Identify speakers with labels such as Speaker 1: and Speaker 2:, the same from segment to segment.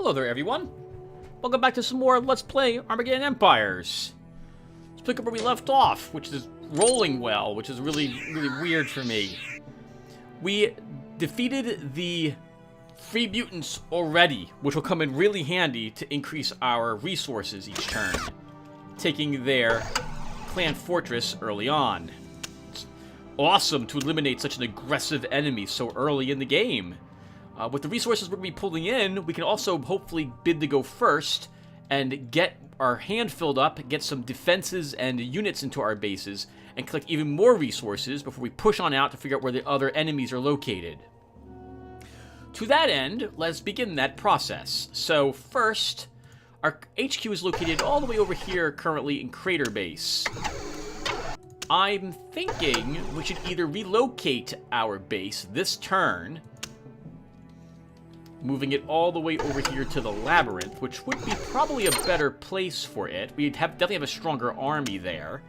Speaker 1: Hello there, everyone. Welcome back to some more Let's Play Armageddon Empires. Let's pick up where we left off, which is rolling well, which is really weird for me. We defeated the free mutants already, which will come in really handy to increase our resources each turn, taking their clan fortress early on. It's awesome to eliminate such an aggressive enemy so early in the game. With the resources we're going to be pulling in, we can also hopefully bid to go first and get our hand filled up, get some defenses and units into our bases, and collect even more resources before we push on out to figure out where the other enemies are located. To that end, let's begin that process. So first, our HQ is located all the way over here currently in Crater Base. I'm thinking we should either relocate our base this turn, moving it all the way over here to the Labyrinth, which would be probably a better place for it. We'd definitely have a stronger army there.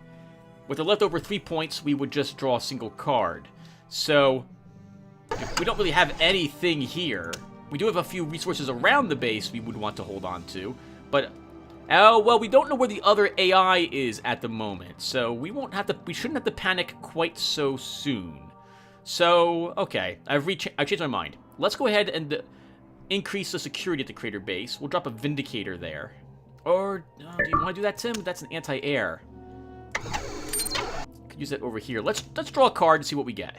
Speaker 1: With the leftover 3 points, we would just draw a single card. So, we don't really have anything here. We do have a few resources around the base we would want to hold on to, but well, we don't know where the other AI is at the moment, so we shouldn't have to panic quite so soon. So, okay, I've changed my mind. Let's go ahead and increase the security at the Crater Base. We'll drop a Vindicator there. Or, do you want to do that, Tim? That's an anti-air. Could use that over here. Let's draw a card and see what we get.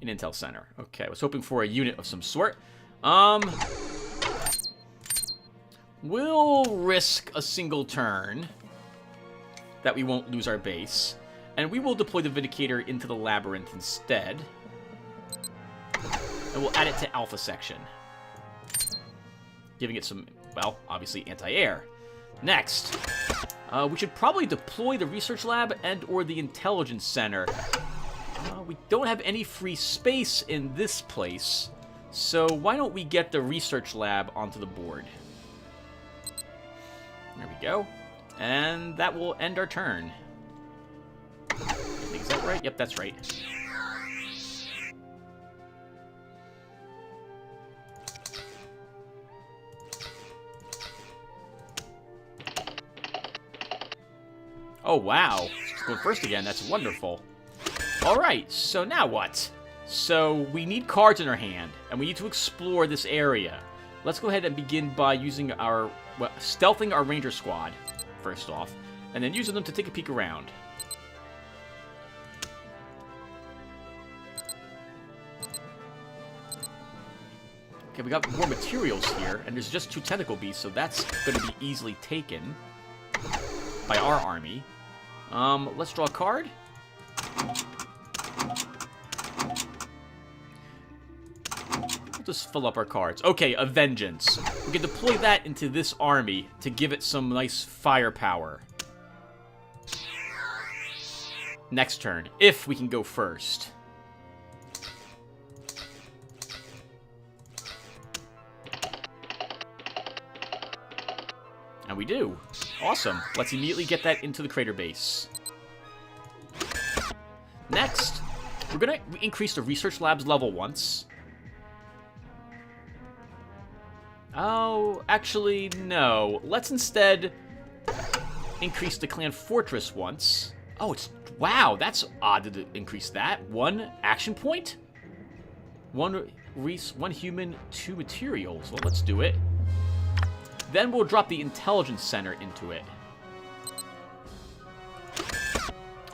Speaker 1: An Intel Center. Okay, I was hoping for a unit of some sort. We'll risk a single turn that we won't lose our base. And we will deploy the Vindicator into the Labyrinth instead. And we'll add it to Alpha Section, giving it some, well, obviously anti-air. Next, we should probably deploy the Research Lab and or the Intelligence Center. We don't have any free space in this place, so why don't we get the Research Lab onto the board? There we go. And that will end our turn. Is that right? Yep, that's right. Oh, wow. Let's go first again. That's wonderful. Alright, so now what? So, we need cards in our hand, and we need to explore this area. Let's go ahead and begin by using our, well, stealthing our Ranger Squad, first off, and then using them to take a peek around. Okay, we got more materials here, and there's just 2 tentacle beasts, so that's going to be easily taken by our army. Let's draw a card. We'll just fill up our cards. Okay, a Vengeance. We can deploy that into this army to give it some nice firepower. Next turn, if we can go first. And we do. Awesome. Let's immediately get that into the Crater Base. Next, we're going to increase the Research Lab's level once. Oh, actually, no. Let's instead increase the Clan Fortress once. Oh, wow, that's odd to increase that. 1 action point? 1 human, 2 materials. Well, let's do it. Then we'll drop the Intelligence Center into it.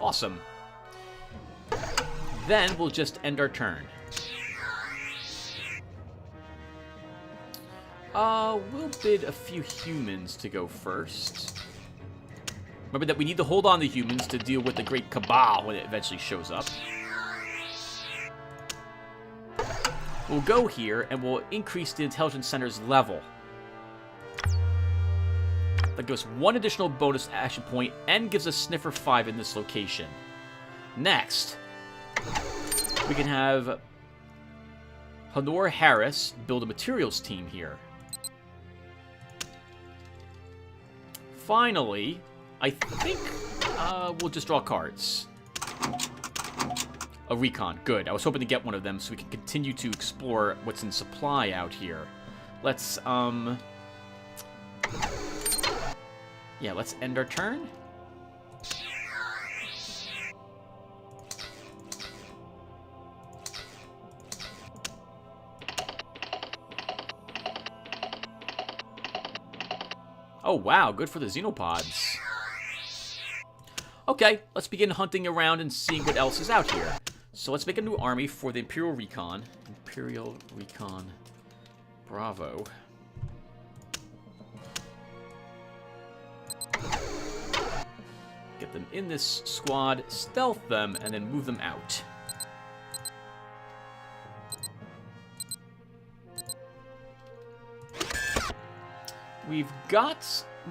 Speaker 1: Awesome. Then we'll just end our turn. We'll bid a few humans to go first. Remember that we need to hold on to humans to deal with the Great Cabal when it eventually shows up. We'll go here and we'll increase the Intelligence Center's level. That gives us 1 additional bonus action point and gives us Sniffer 5 in this location. Next, we can have Honor Harris build a materials team here. Finally, I think we'll just draw cards. A recon, good. I was hoping to get one of them so we can continue to explore what's in supply out here. Let's, yeah, let's end our turn. Oh, wow, good for the Xenopods. Okay, let's begin hunting around and seeing what else is out here. So let's make a new army for the Imperial Recon. Imperial Recon. Bravo. Get them in this squad, stealth them, and then move them out. We've got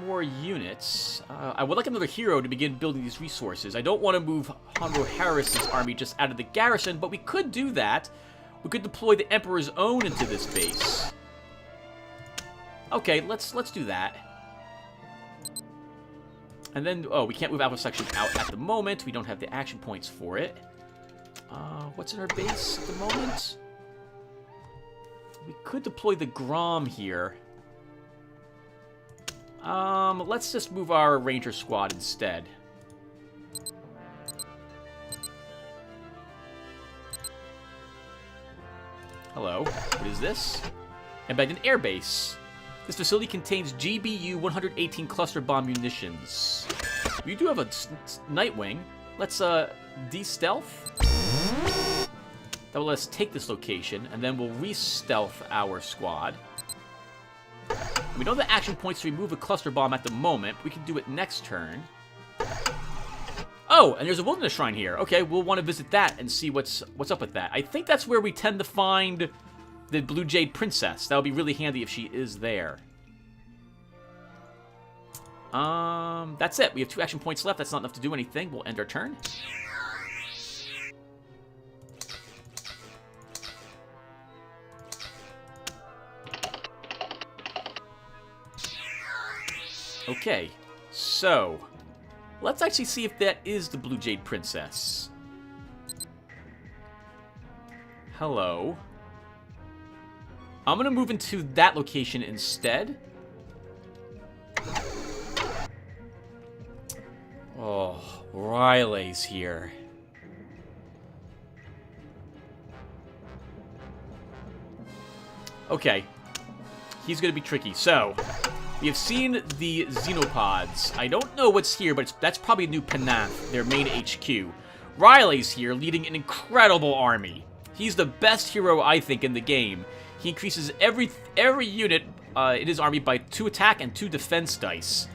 Speaker 1: more units. I would like another hero to begin building these resources. I don't want to move Honro Harris's army just out of the garrison, but we could do that. We could deploy the Emperor's Own into this base. Okay, let's do that. And then, oh, we can't move Alpha Section out at the moment. We don't have the action points for it. What's in our base at the moment? We could deploy the Grom here. Let's just move our Ranger Squad instead. Hello, what is this? Armageddon Air Base. This facility contains GBU-118 cluster bomb munitions. We do have a Nightwing. Let's, de-stealth. That will let us take this location, and then we'll re-stealth our squad. We don't have the action points to remove a cluster bomb at the moment. We can do it next turn. Oh, and there's a wilderness shrine here. Okay, we'll want to visit that and see what's up with that. I think that's where we tend to find the Blue Jade Princess. That would be really handy if she is there. That's it. We have 2 action points left. That's not enough to do anything. We'll end our turn. Okay, so let's actually see if that is the Blue Jade Princess. Hello. I'm gonna move into that location instead. Oh, Riley's here. Okay. He's gonna be tricky. So, we have seen the Xenopods. I don't know what's here, but that's probably New Panath, their main HQ. Riley's here, leading an incredible army. He's the best hero, I think, in the game. He increases every unit in his army by 2 attack and 2 defense dice.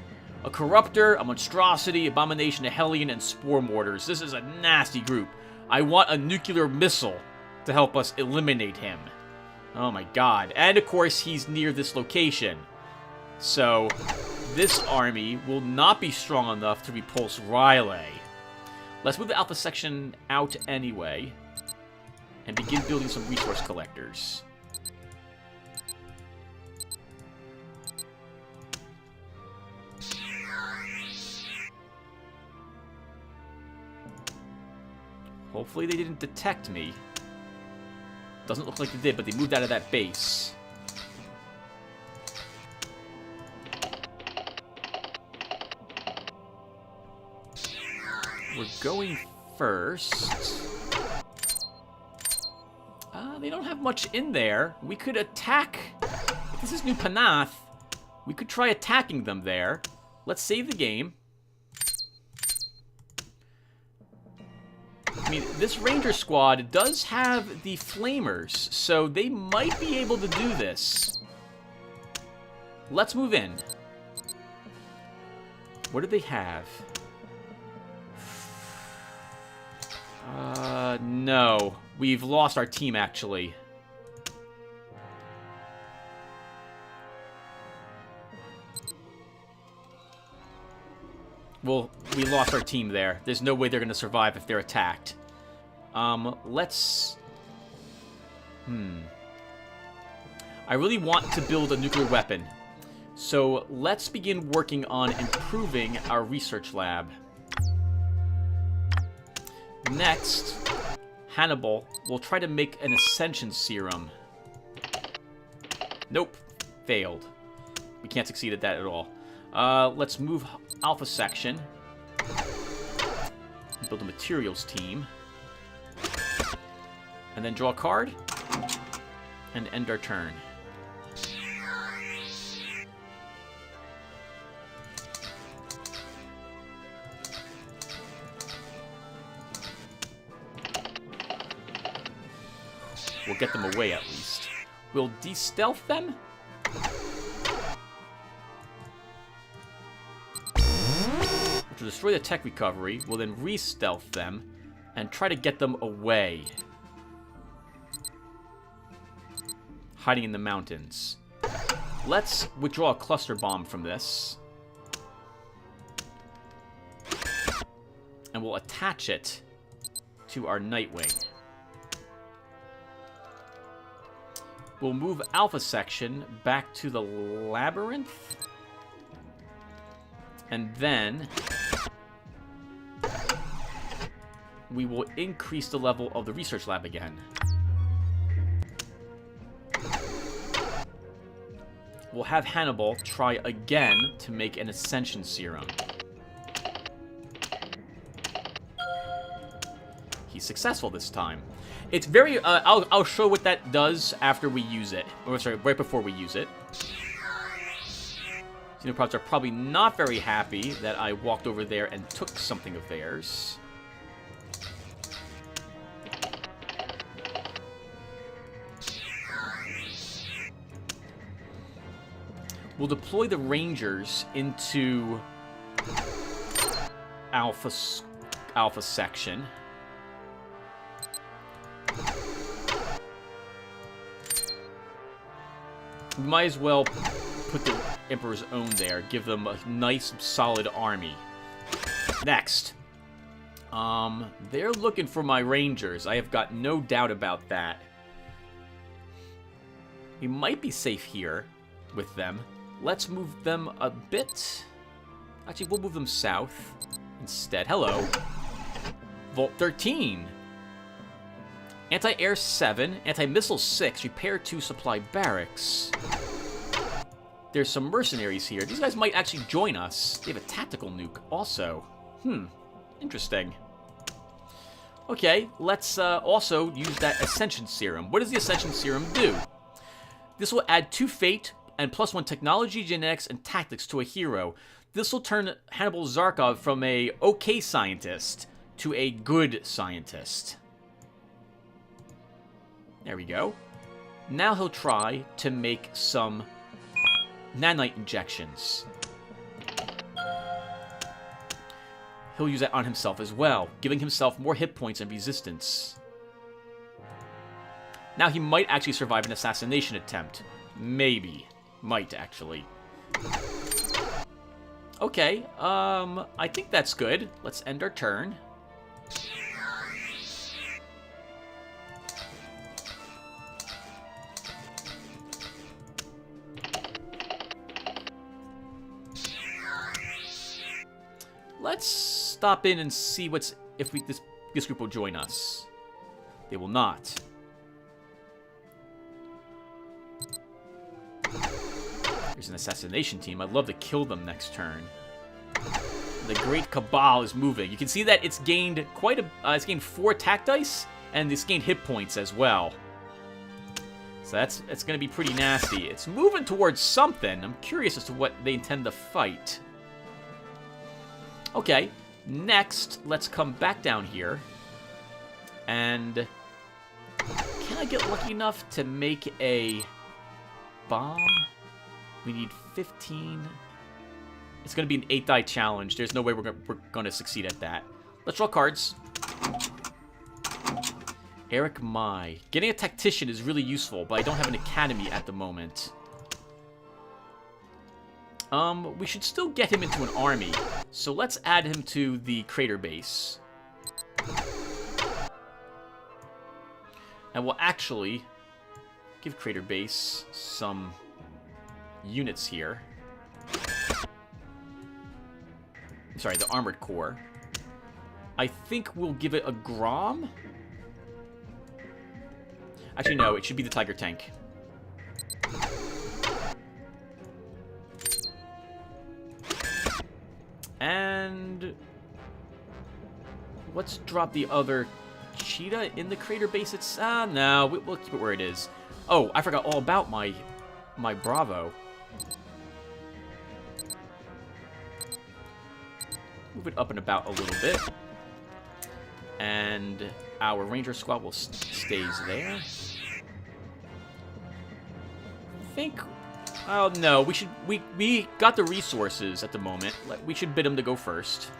Speaker 1: A Corruptor, a Monstrosity, Abomination, a Hellion, and Spore Mortars. This is a nasty group. I want a nuclear missile to help us eliminate him. Oh my god. And of course, he's near this location. So, this army will not be strong enough to repulse Riley. Let's move the Alpha Section out anyway, and begin building some resource collectors. Hopefully they didn't detect me. Doesn't look like they did, but they moved out of that base. We're going first. They don't have much in there. We could attack. If this is New Panath, we could try attacking them there. Let's save the game. I mean, this Ranger squad does have the Flamers, so they might be able to do this. Let's move in. What do they have? No. We've lost our team, actually. Well, we lost our team there. There's no way they're going to survive if they're attacked. Let's... I really want to build a nuclear weapon. So let's begin working on improving our research lab. Next, Hannibal will try to make an Ascension Serum. Nope. Failed. We can't succeed at that at all. Let's move Alpha Section. Build a materials team. And then draw a card. And end our turn. We'll get them away at least. We'll de-stealth them. Which will destroy the tech recovery. We'll then re-stealth them and try to get them away. Hiding in the mountains. Let's withdraw a cluster bomb from this. And we'll attach it to our Nightwing. We'll move Alpha Section back to the Labyrinth. And then we will increase the level of the research lab again. We'll have Hannibal try again to make an Ascension Serum. He's successful this time. It's very, I'll show what that does after we use it. Or sorry, right before we use it. Xenoprods are probably not very happy that I walked over there and took something of theirs. We'll deploy the Rangers into Alpha Section. We might as well put the Emperor's Own there. Give them a nice, solid army. Next. They're looking for my Rangers. I have got no doubt about that. We might be safe here with them. Let's move them a bit. Actually, we'll move them south instead. Hello. Volt 13. Anti-air 7, anti-missile 6, repair 2, supply barracks. There's some mercenaries here. These guys might actually join us. They have a tactical nuke also. Interesting. Okay, let's also use that Ascension Serum. What does the Ascension Serum do? This will add 2 fate and +1 technology, genetics, and tactics to a hero. This will turn Hannibal Zarkov from a okay scientist to a good scientist. There we go. Now he'll try to make some nanite injections. He'll use that on himself as well, giving himself more hit points and resistance. Now he might actually survive an assassination attempt. Maybe. Might, actually. Okay, I think that's good. Let's end our turn. Let's stop in and see what's if this group will join us. They will not. There's an assassination team. I'd love to kill them next turn. The Great Cabal is moving. You can see that it's gained quite a. It's gained 4 attack dice, and it's gained hit points as well. So it's going to be pretty nasty. It's moving towards something. I'm curious as to what they intend to fight. Okay, next, let's come back down here. And can I get lucky enough to make a bomb? We need 15. It's going to be an 8-die challenge. There's no way we're going to succeed at that. Let's draw cards. Eric Mai. Getting a tactician is really useful, but I don't have an academy at the moment. We should still get him into an army. So let's add him to the crater base. And we'll actually give crater base some units here. Sorry, the armored core. I think we'll give it a Grom. Actually, no, it should be the Tiger Tank. And let's drop the other cheetah in the crater base. It's no, we'll keep it where it is. Oh, I forgot all about my Bravo. Move it up and about a little bit. And our Ranger squad will stays there. I think... Oh, no. We got the resources at the moment. We should bid them to go first.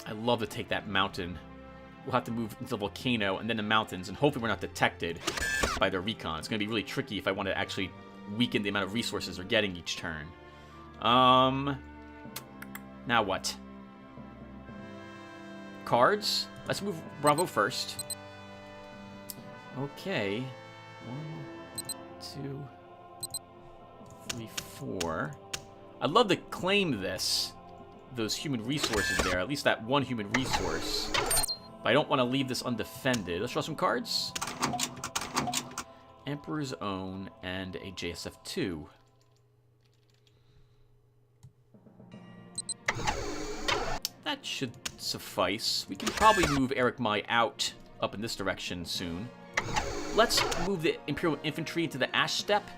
Speaker 1: I love to take that mountain. We'll have to move into the volcano and then the mountains, and hopefully we're not detected by their recon. It's going to be really tricky if I want to actually weaken the amount of resources they're getting each turn. Now what? Cards? Let's move Bravo first. Okay. 1, 2, 3, 4. I'd love to claim those human resources there, at least that one human resource. But I don't want to leave this undefended. Let's draw some cards. Emperor's Own and a JSF2. That should suffice. We can probably move Eric Mai out up in this direction soon. Let's move the Imperial Infantry to the Ash Steppe.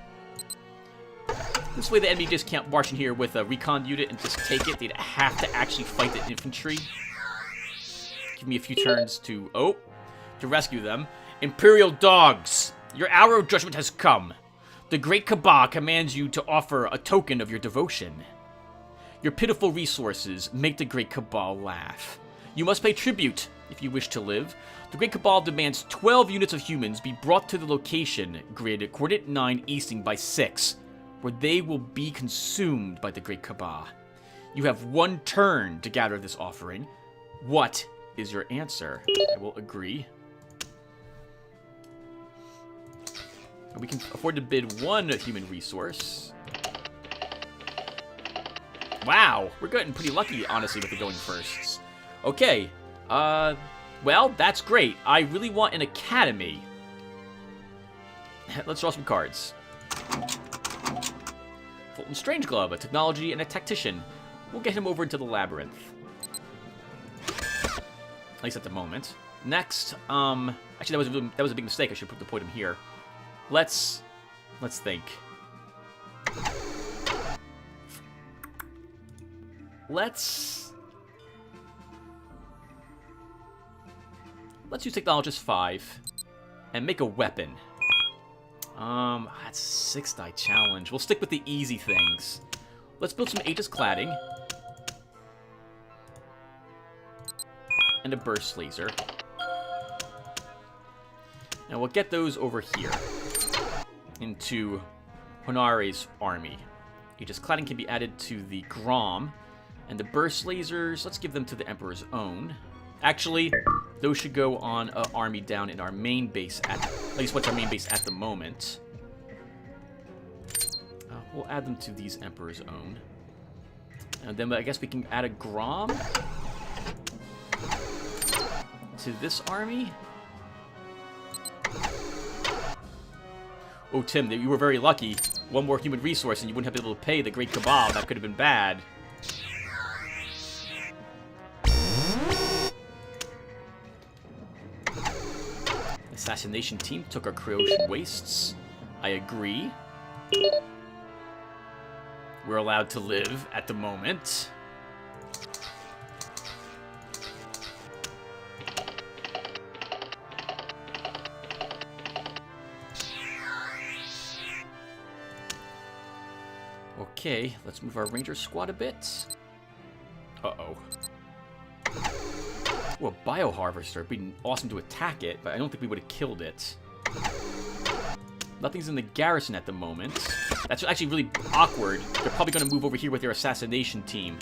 Speaker 1: This way the enemy just can't march in here with a recon unit and just take it. They'd have to actually fight the infantry. Give me a few turns to rescue them. Imperial dogs, your hour of judgment has come. The Great Cabal commands you to offer a token of your devotion. Your pitiful resources make the Great Cabal laugh. You must pay tribute if you wish to live. The Great Cabal demands 12 units of humans be brought to the location grid coordinate 9 easting by 6, where they will be consumed by the Great Cabal. You have 1 turn to gather this offering. What is your answer? I will agree. And we can afford to bid 1 human resource. Wow, we're getting pretty lucky, honestly, with the going firsts. Okay, well, that's great. I really want an academy. Let's draw some cards. Fulton Strangeglove, a technology and a tactician. We'll get him over into the labyrinth. At least at the moment. Next, actually that was a big mistake. I should deploy him here. Let's think. Let's use Technologist 5 and make a weapon. That's a 6-die challenge. We'll stick with the easy things. Let's build some Aegis cladding. And a burst laser. And we'll get those over here. Into Honore's army. Aegis cladding can be added to the Grom. And the burst lasers, let's give them to the Emperor's Own. Actually, those should go on an army down in our main base at least what's our main base at the moment. We'll add them to these Emperor's Own. And then I guess we can add a Grom to this army. Oh, Tim, you were very lucky. 1 more human resource and you wouldn't have been able to pay the Great Cabal. That could have been bad. Assassination team took our Creation Wastes. I agree. We're allowed to live at the moment. Okay, let's move our Ranger squad a bit. Uh-oh. Ooh, a Bioharvester. It'd be awesome to attack it, but I don't think we would have killed it. Nothing's in the garrison at the moment. That's actually really awkward. They're probably going to move over here with their assassination team.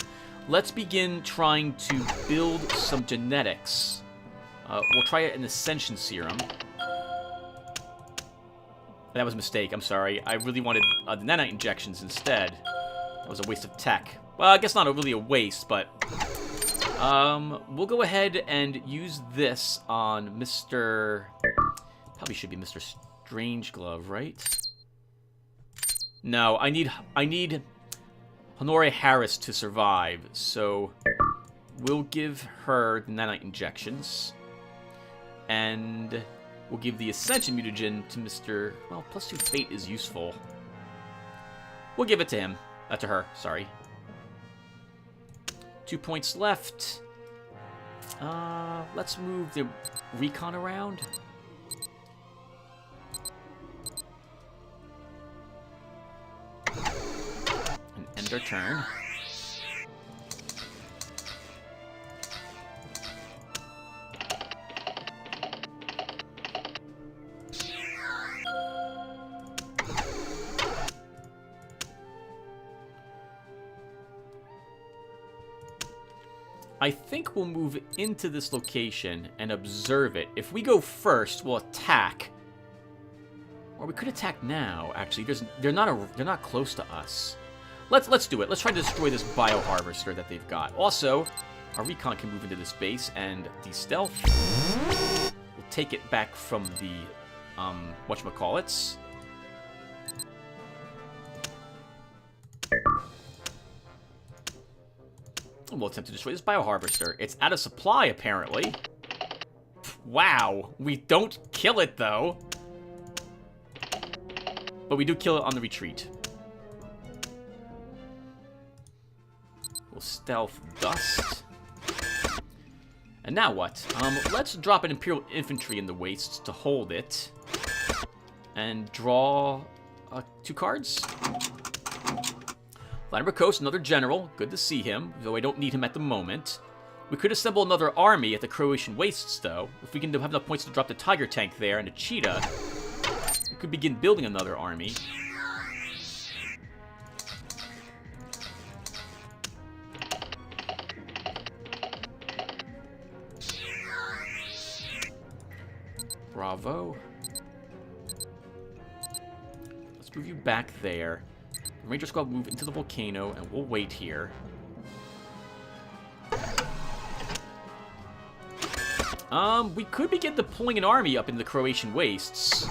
Speaker 1: Let's begin trying to build some genetics. We'll try an Ascension Serum. That was a mistake, I'm sorry. I really wanted the nanite injections instead. That was a waste of tech. Well, I guess not really a waste, but... We'll go ahead and use this on Mr. Probably should be Mr. Strangeglove, right? No, I need Honore Harris to survive, so we'll give her the nanite injections. And we'll give the Ascension mutagen to Mr. Well, +2 fate is useful. We'll give it to him. To her, sorry. 2 points left. Let's move the recon around. And end our turn. I think we'll move into this location and observe it. If we go first, we'll attack. Or we could attack now, actually. They're not close to us. Let's do it. Let's try to destroy this bioharvester that they've got. Also, our recon can move into this base and de-stealth. We'll take it back from the whatchamacallits. We'll attempt to destroy this bioharvester. It's out of supply, apparently. Wow. We don't kill it, though. But we do kill it on the retreat. We'll stealth dust. And now what? Let's drop an Imperial Infantry in the wastes to hold it. And draw 2 cards. Vladimir Coast, another general. Good to see him, though I don't need him at the moment. We could assemble another army at the Croatian Wastes, though. If we can have enough points to drop the Tiger Tank there and a Cheetah, we could begin building another army. Bravo. Let's move you back there. The Ranger Squad will move into the volcano, and we'll wait here. We could begin deploying an army up in the Croatian Wastes.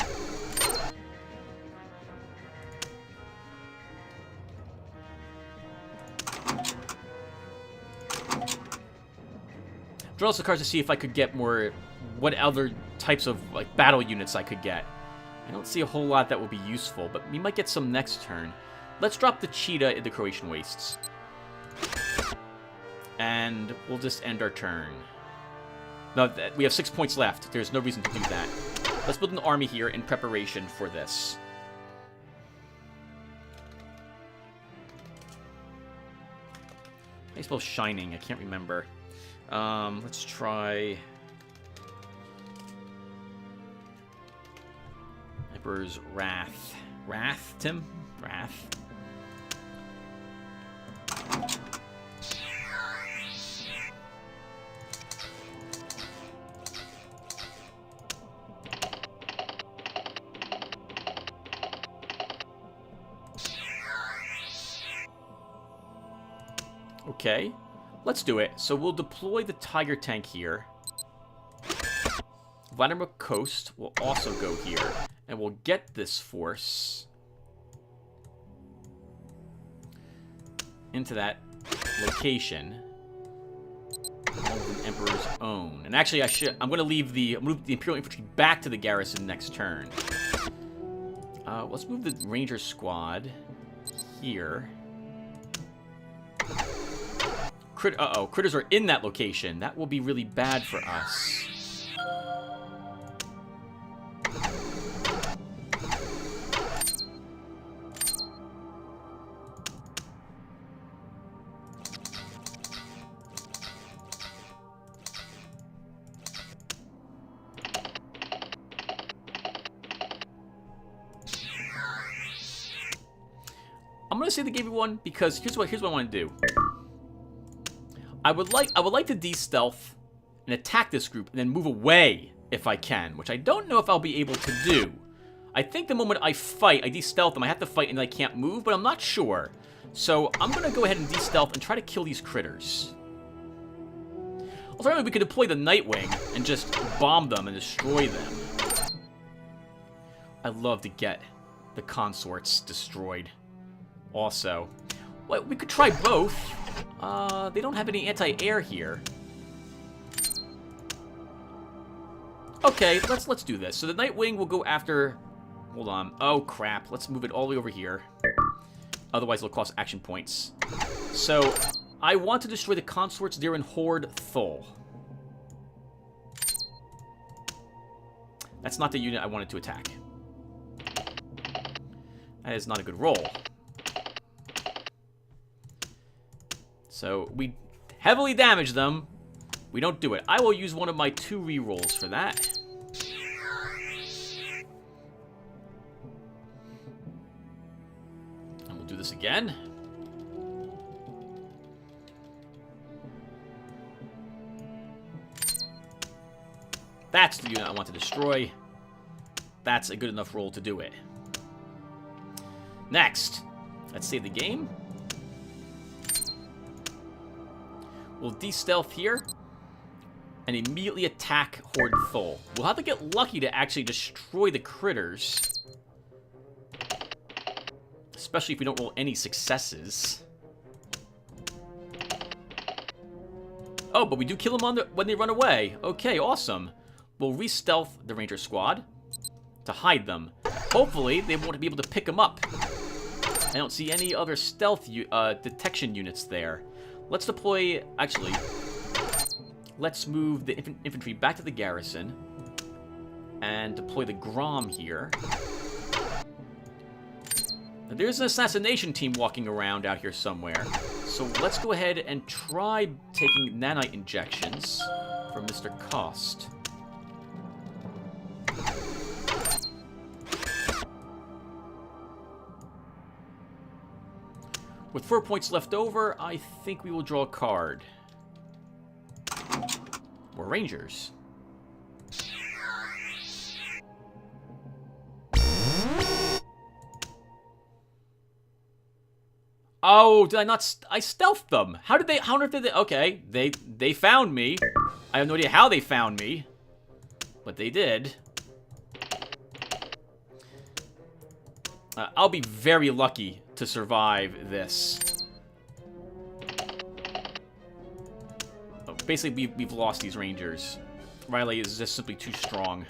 Speaker 1: Draw also cards to see if I could get more, what other types of like battle units I could get. I don't see a whole lot that will be useful, but we might get some next turn. Let's drop the Cheetah in the Croatian Wastes. And we'll just end our turn. No, we have 6 points left. There's no reason to do that. Let's build an army here in preparation for this. How do you spell shining? I can't remember. Let's try... Emperor's Wrath. Wrath, Tim? Wrath. Okay, let's do it. So we'll deploy the Tiger Tank here. Vladimir Coast will also go here. And we'll get this force into that location. An Emperor's Own. And actually, I'm going to move the Imperial Infantry back to the garrison next turn. Let's move the Ranger Squad here. Uh-oh, critters are in that location. That will be really bad for us. I'm gonna say they gave me one because here's what I want to do. I would like to de-stealth and attack this group and then move away if I can, which I don't know if I'll be able to do. I think the moment I fight, I de-stealth them, I have to fight and I can't move, but I'm not sure. So I'm gonna go ahead and de-stealth and try to kill these critters. Alternatively, we could deploy the Nightwing and just bomb them and destroy them. I'd love to get the consorts destroyed. Also, well, we could try both. They don't have any anti-air here. Okay, let's do this. So the Nightwing will go after... Hold on. Oh, crap. Let's move it all the way over here. Otherwise, it'll cost action points. So, I want to destroy the consorts there in Horde Thul. That's not the unit I wanted to attack. That is not a good roll. So, we heavily damage them. We don't do it. I will use one of my 2 rerolls for that. And we'll do this again. That's the unit I want to destroy. That's a good enough roll to do it. Next, let's save the game. We'll de-stealth here and immediately attack Horde Thul. We'll have to get lucky to actually destroy the critters. Especially if we don't roll any successes. Oh, but we do kill them when they run away. Okay, awesome. We'll re-stealth the Ranger Squad to hide them. Hopefully, they won't be able to pick them up. I don't see any other stealth detection units there. Let's deploy... Actually, let's move the infantry back to the garrison and deploy the Grom here. Now, there's an assassination team walking around out here somewhere. So let's go ahead and try taking nanite injections from Mr. Cost. With 4 points left over, I think we will draw a card. More Rangers. Oh, did I not? I stealthed them. How did they? How did they? Okay, they found me. I have no idea how they found me, but they did. I'll be very lucky to survive this. Oh, basically, we've lost these Rangers. Riley is just simply too strong.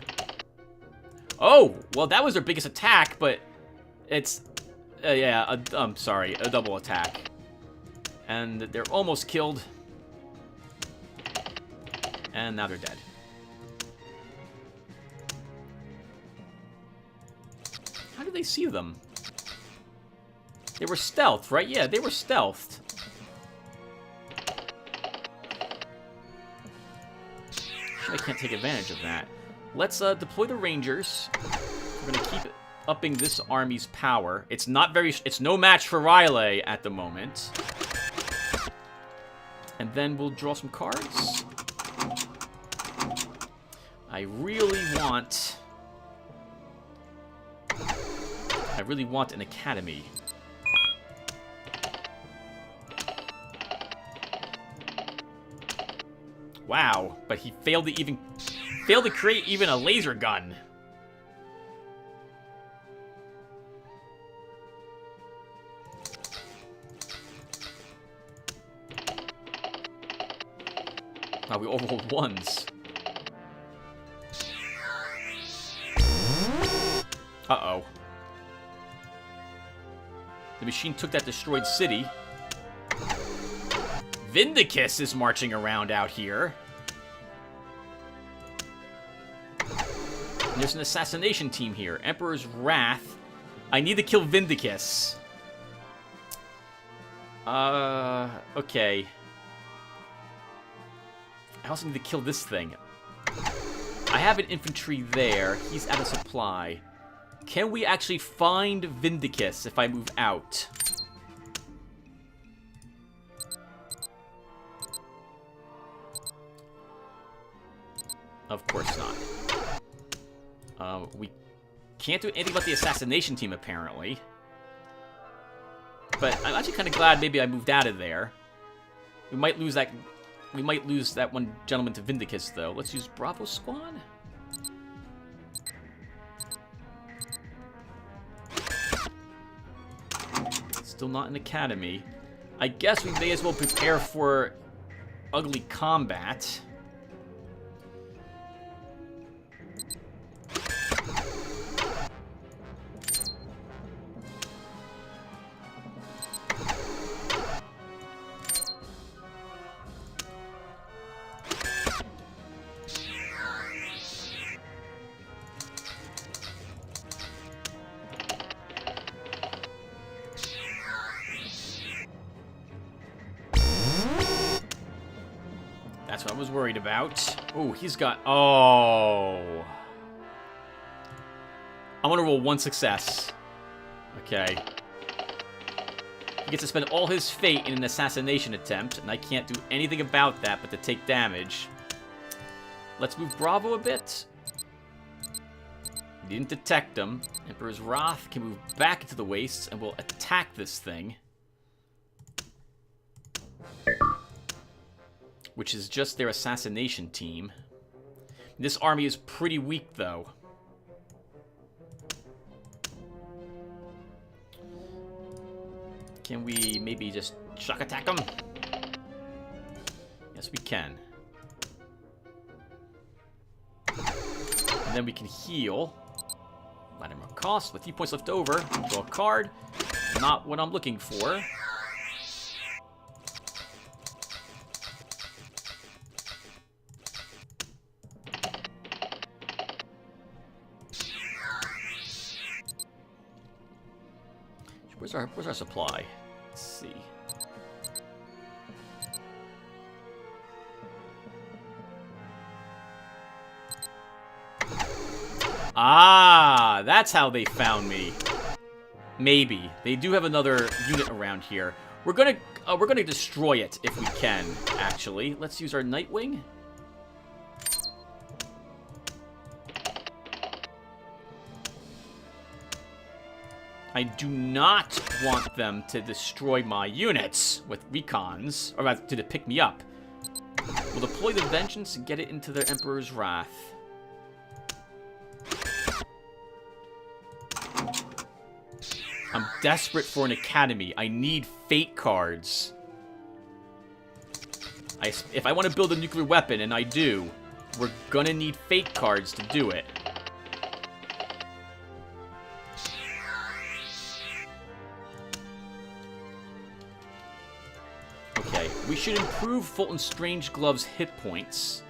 Speaker 1: Oh, well, that was their biggest attack, but it's... yeah, I'm sorry, a double attack. And they're almost killed. And now they're dead. How did they see them? They were stealthed, right? Yeah, they were stealthed. I can't take advantage of that. Let's deploy the Rangers. We're gonna keep upping this army's power. It's not very... It's no match for Riley at the moment. And then we'll draw some cards. I really want an academy. Wow, but he failed to create even a laser gun. Wow, we overrolled ones. Uh-oh. The machine took that destroyed city. Vindicus is marching around out here. And there's an assassination team here. Emperor's Wrath. I need to kill Vindicus. Okay. I also need to kill this thing. I have an infantry there. He's out of supply. Can we actually find Vindicus if I move out? Of course not. We can't do anything about the assassination team, apparently. But I'm actually kind of glad maybe I moved out of there. We might lose that We might lose that one gentleman to Vindicus, though. Let's use Bravo Squad. Still not an academy. I guess we may as well prepare for ugly combat. That's what I was worried about. Oh, he's got... Oh. I'm gonna roll one success. Okay. He gets to spend all his fate in an assassination attempt, and I can't do anything about that but to take damage. Let's move Bravo a bit. Didn't detect him. Emperor's Wrath can move back into the wastes, and will attack this thing. Which is just their assassination team. This army is pretty weak, though. Can we maybe just shock attack them? Yes, we can. And then we can heal. Latimer cost with 3 points left over. Draw a card. Not what I'm looking for. Where's our supply? Let's see. Ah, that's how they found me. Maybe they do have another unit around here. We're gonna destroy it if we can. Actually, let's use our Nightwing. I do not want them to destroy my units with recons, or rather, to pick me up. We'll deploy the Vengeance and get it into their Emperor's Wrath. I'm desperate for an academy. I need fate cards. If I want to build a nuclear weapon, and I do, we're gonna need fate cards to do it. Okay, we should improve Fulton Strange-Glove's hit points.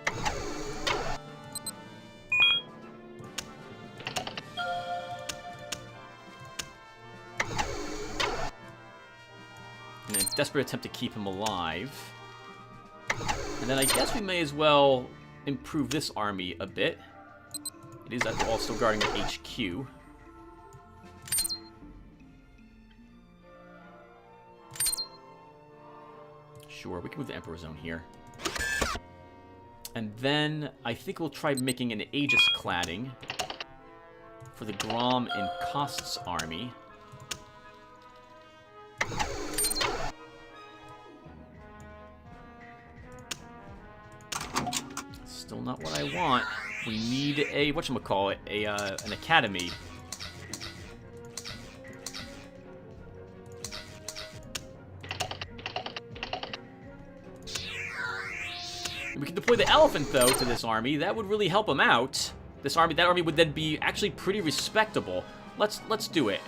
Speaker 1: In a desperate attempt to keep him alive. And then I guess we may as well improve this army a bit. It is, after all, still guarding their HQ. Sure, we can move the Emperor Zone here. And then I think we'll try making an Aegis cladding for the Grom and Kost's army. Still not what I want. We need a, whatchamacallit, an academy. We can deploy the elephant, though, to this army. That would really help him out. That army would then be actually pretty respectable. Let's do it.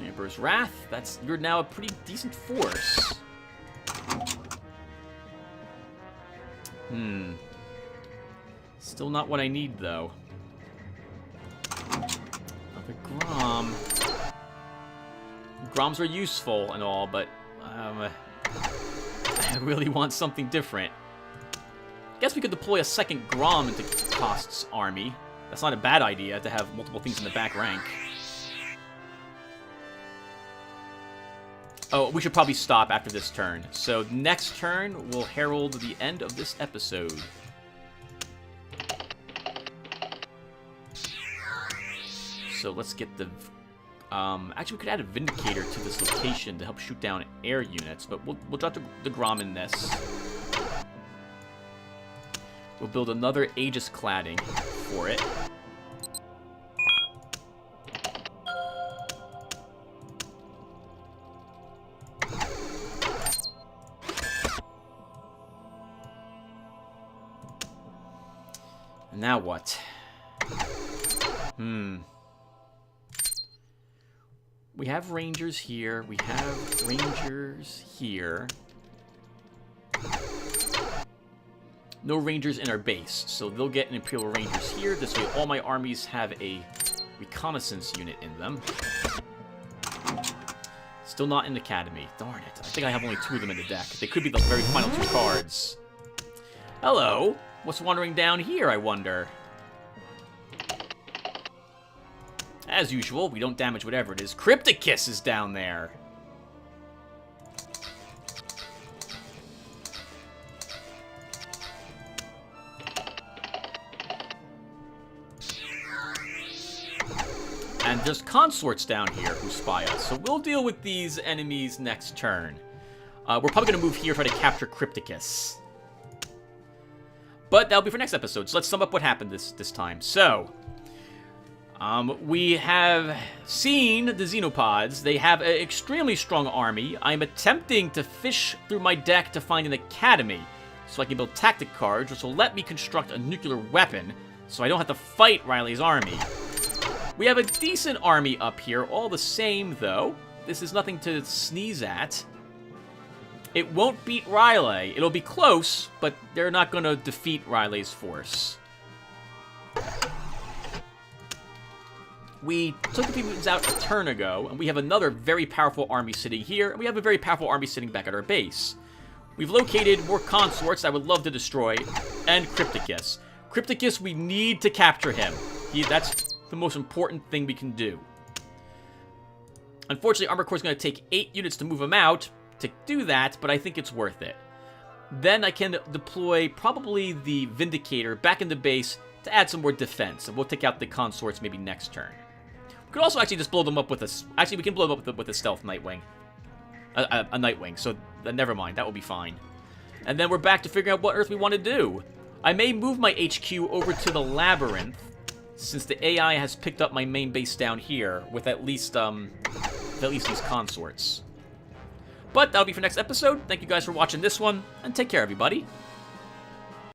Speaker 1: Emperor's Wrath. You're now a pretty decent force. Still not what I need, though. Another Grom. Groms are useful and all, but I really want something different. Guess we could deploy a second Grom into Kost's army. That's not a bad idea to have multiple things in the back rank. Oh, we should probably stop after this turn. So next turn will herald the end of this episode. So let's get the Actually, we could add a Vindicator to this location to help shoot down air units, but we'll drop the Grom in this. We'll build another Aegis cladding for it. And now what? We have Rangers here. We have Rangers here. No Rangers in our base, so they'll get an Imperial Rangers here. This way all my armies have a reconnaissance unit in them. Still not in the Academy. Darn it. I think I have only 2 of them in the deck. They could be the very final 2 cards. Hello. What's wandering down here, I wonder? As usual, we don't damage whatever it is. Crypticus is down there. And there's consorts down here who spy us. So we'll deal with these enemies next turn. We're probably going to move here and try to capture Crypticus. But that'll be for next episode. So let's sum up what happened this time. So, we have seen the Xenopods. They have an extremely strong army. I'm attempting to fish through my deck to find an academy, so I can build tactic cards, which will let me construct a nuclear weapon, so I don't have to fight Riley's army. We have a decent army up here, all the same, though. This is nothing to sneeze at. It won't beat Riley. It'll be close, but they're not going to defeat Riley's force. We took the Phoenicians out a turn ago, and we have another very powerful army sitting here, and we have a very powerful army sitting back at our base. We've located more consorts I would love to destroy, and Crypticus. Crypticus, we need to capture him. That's the most important thing we can do. Unfortunately, Armor Core is going to take 8 units to move him out to do that, but I think it's worth it. Then I can deploy probably the Vindicator back in the base to add some more defense, and we'll take out the consorts maybe next turn. We could also actually just blow them up with a... Actually, we can blow them up with a stealth Nightwing. A Nightwing, so never mind, that will be fine. And then we're back to figuring out what Earth we want to do. I may move my HQ over to the Labyrinth, since the AI has picked up my main base down here with at least these consorts. But that'll be for next episode. Thank you guys for watching this one, and take care, everybody.